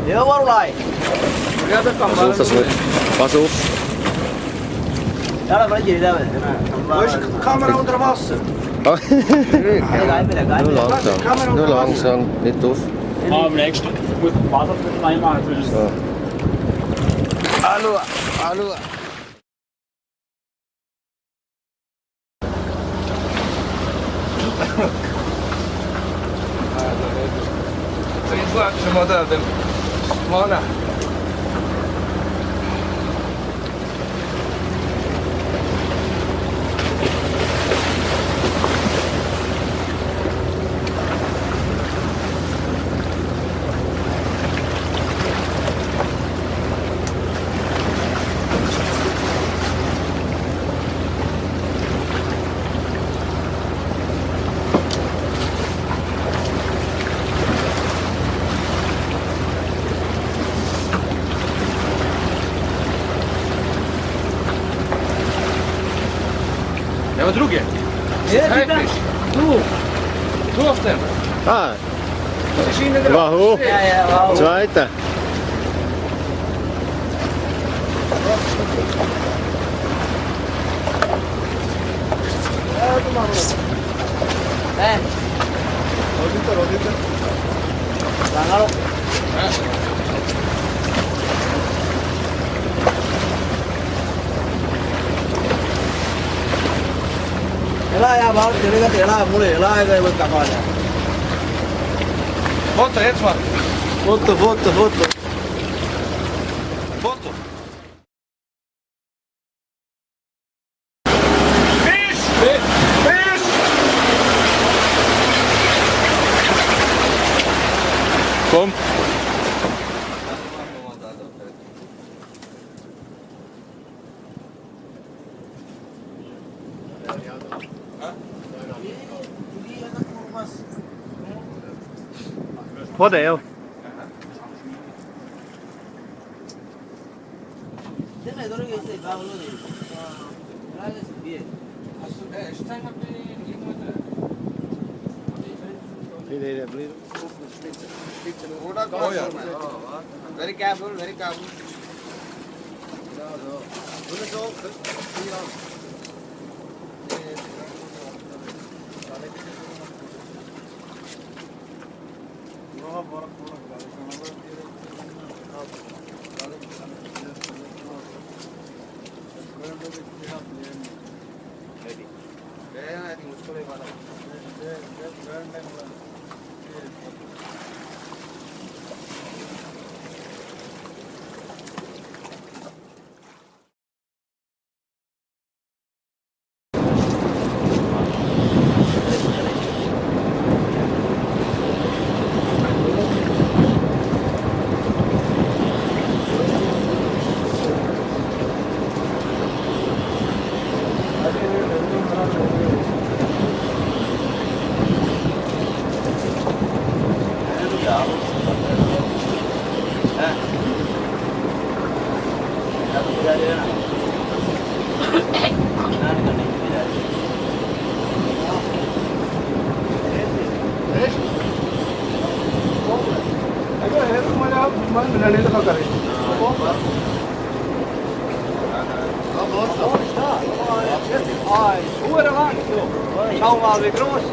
Nhớ vào lại. Pasu. Đó là cái gì đây? Kamera under vassen. Nu langsam, nicht auf. Am nächsten muss man Wasser reinmachen. So. Hallo, hallo. Evo drugie. Tu auf dem. Ah. Warum? Zweiter. Ela ya bảo cái cái ela mua ela cái bên cạnh này. Foto, jetzt mal. Foto. Foto. Fisch! Fisch! Komm. Foto eu. Very careful, very careful.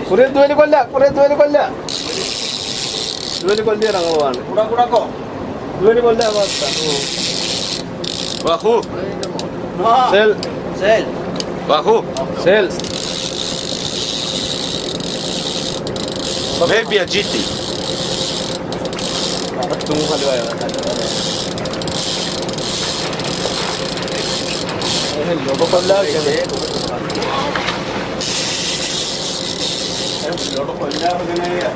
Kuret dua kolla. Dua kolla irangavan. Kudako. Dua kolla avasta. Bahu. Sel. Bahu. Sel. Maybe a GT. Tunggu kali ya. Logo kolla kene. Logo kolla kene ya.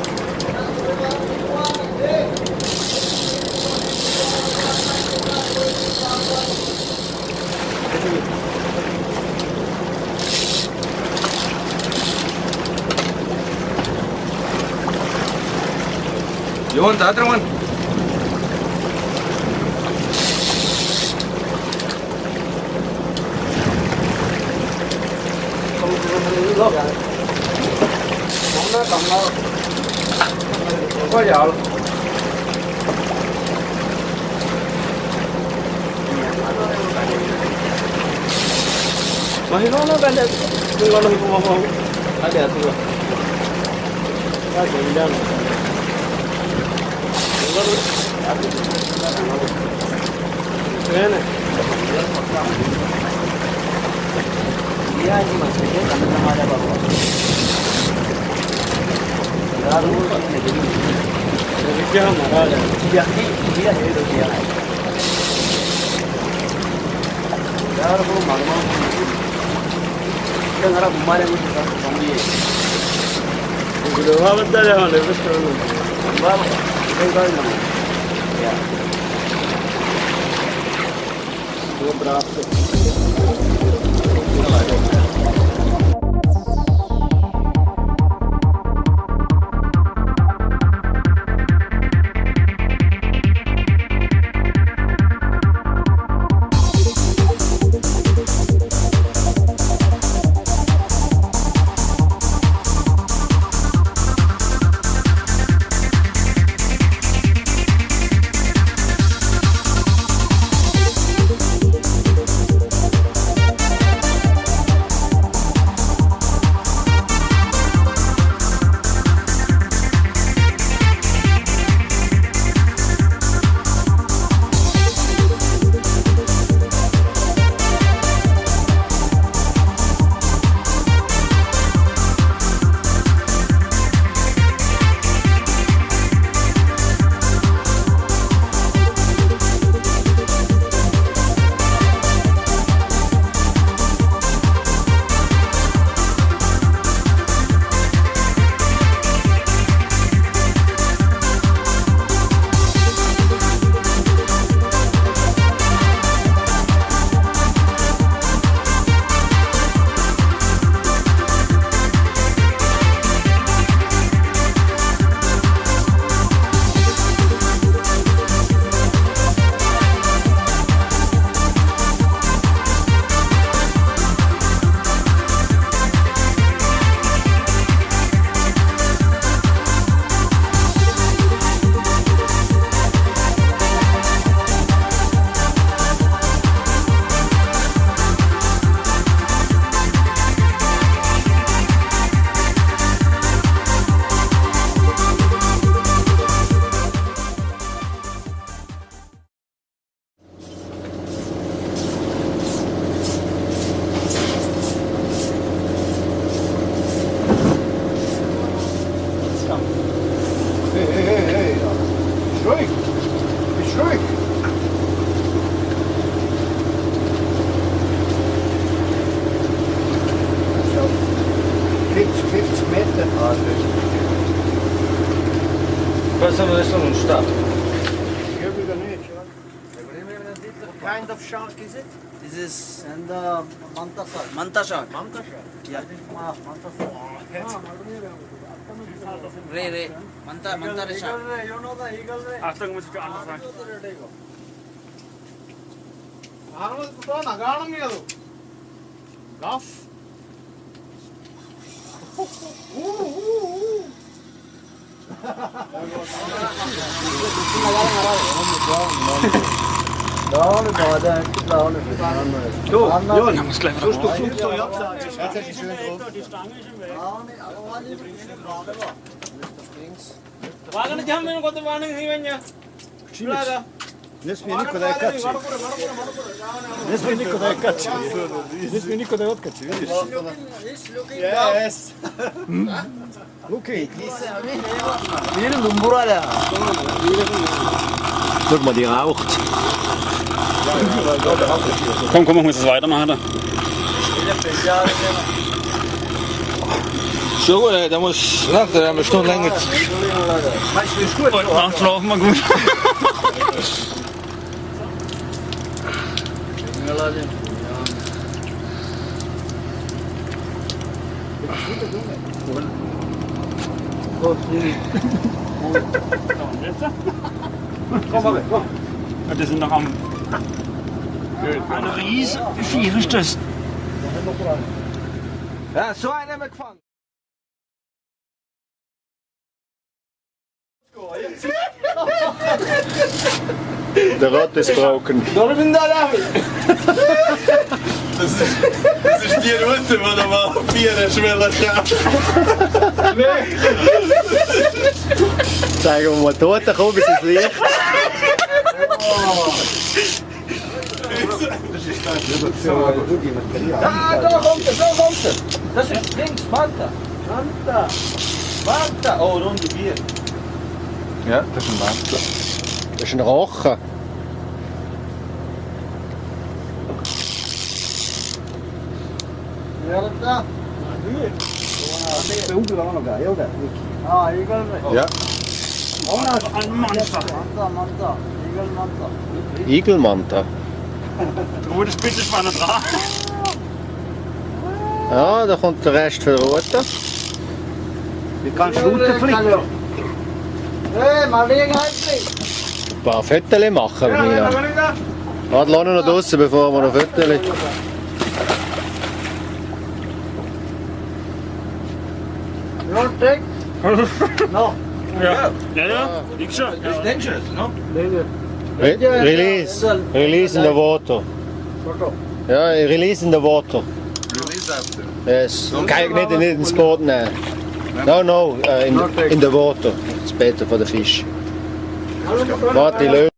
You want the other one? Có dạo Mahinono kan ada tunggal mau. Ada tuh. Ada bilang. Iya ini maksudnya karena ada bawa. Lalu jadi क्या हमारा dia itu dia. यार वो मालूम क्या नरा हमारे में कम ही है गुरुवा बता रहा हूँ लेकिन तो बाबा कोई बात नहीं या वो प्राप्त Samo nešto ono šta? Kind of shark is it? This is and the manta shark. Manta shark. Manta shark. Yeah. Manta shark. Ray. Manta shark. You know the eagle ray. After we go on the front. Laugh. Ja, muss gleich wieder raus. Ne smije niko da je kači. Ne smije niko da je kači. Ne smije niko da je otkači, vidiš? Yes. Luki. Ini lumpur ada. Guck mal, die raucht. Komm, ich muss es weitermachen. Da. So, da muss nachher eine Stunde länger. Heute Nacht schlafen wir gut. Ja, die sind noch am... Ein riesen Viech ist das. Ja, so einen haben wir gefangen. Der Rad ist broken. Dormin da. Das ist die Route, die du mal 4 hast schaffen. Zeigen wir mal Toten kommen, bis es liegt. Ah, da kommt er, da kommt er. Das ist links, Manta. Manta. Manta. Oh, Runde 4. Ja, das ist ein Manta. Das ist ein Rochen. Ja, da. Ah, Igel. Ja. Ein Monster. Manta, Manta. Igel, Manta. Igelmanta. Wo das bitte vorne dran. Ja, da kommt der Rest für die Route. Wie kannst du fliegen? Hey, mal liegen eigentlich. Ein paar Fotos machen wir. Warte, lass ihn noch draussen, bevor wir noch Fotos. Ja, check. No. Ja, ja, ich schon. Dangerous, no? Release. Release in the water. Ja, release in the water. Release after. Yes. Nicht ins Boot nehmen. No, in the water. It's better for the fish. Warte, die Löwe.